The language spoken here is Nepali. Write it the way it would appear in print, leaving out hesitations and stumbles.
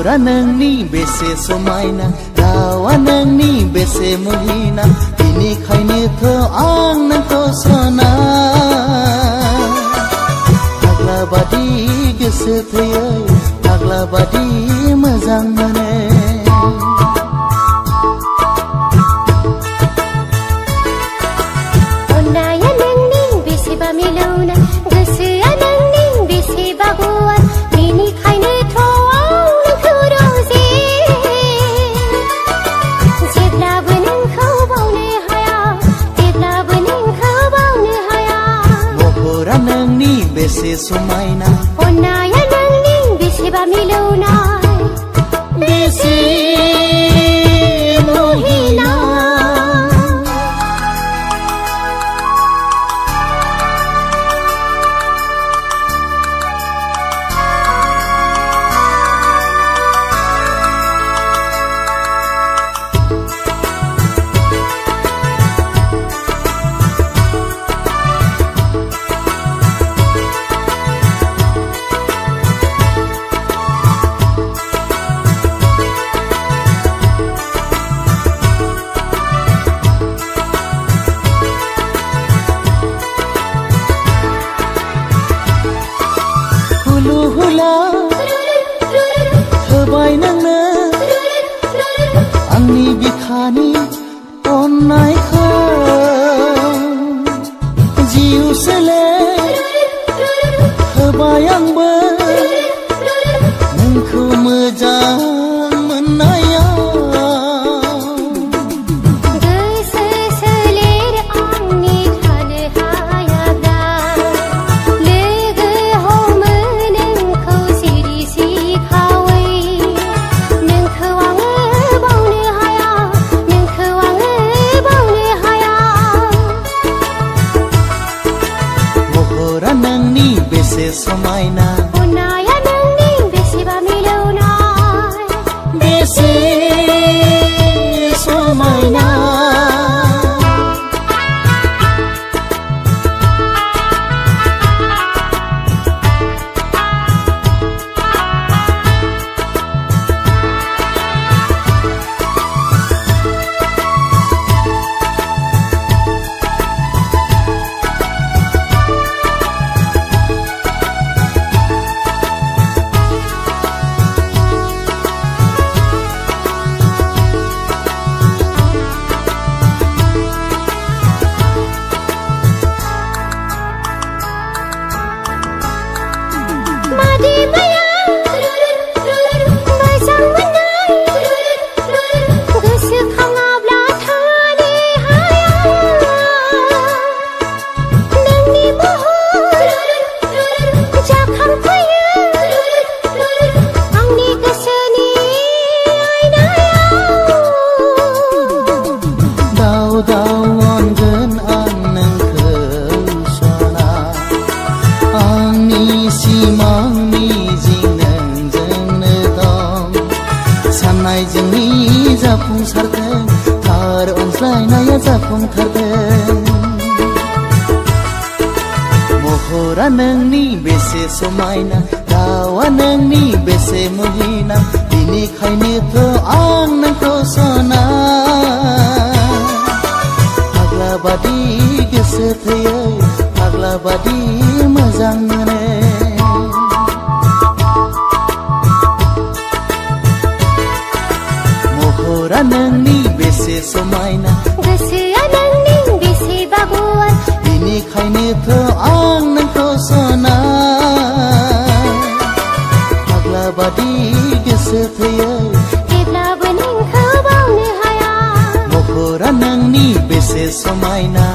महरा नोंनि बेसे समायना रावा नोंनि बेसे मुहिना बिनिखायनोथ' आं नोंखौ सना फाग्ला बादि गोसो थैयै फाग्ला बादि मोजां मोनो अननाया नोंनि बेसेबा मिलौना गोसोआ नोंनि बेसेबा गुवार बिनिखायनोथ' आं नोंखौ रोजे जेब्लाबो नोंखौ बावनो हाया जेब्लाबो नोंखौ बावनो हाया महरा नोंनि बेसे समायना अननाया नोंनि बेसेबा मिलौना बेसे मुहिना होबाय नोंनो आंनि बिखानि अननायखौ जिउ सोले होबाय आंबो नोंखौ मोजां मोननाया गोसो सोलेर आंनि थानो हायाब्ला लोगो हमो नोंखौ सिरि सिखावै नोंखौ आङो बावनो हाया नोंखौ आङो बावनो हाया महरा नोंनि बेसे समायना अननाया नोंनि बेसेबा मिलौनाय बेसे समायना जोंनि जाफुंसारदों थार अनज्लायनाया जाफुंथारदों महरा नोंनि बेसे समायना रावा नोंनि बेसे मुहिना बिनिखायनोथ' आं नोंखौ सना फाग्ला बादि गोसो थैयै फाग्ला बादि मोजां मोनो महरा नोंनि बेसे समायना गोसोआ नोंनि बेसेबा गुवार बिनिखायनोथ' आं नोंखौ सना फाग्ला बादि गोसो थैयै जेब्लाबो नोंखौ बावनो हाया महरा नोंनि बेसे समायना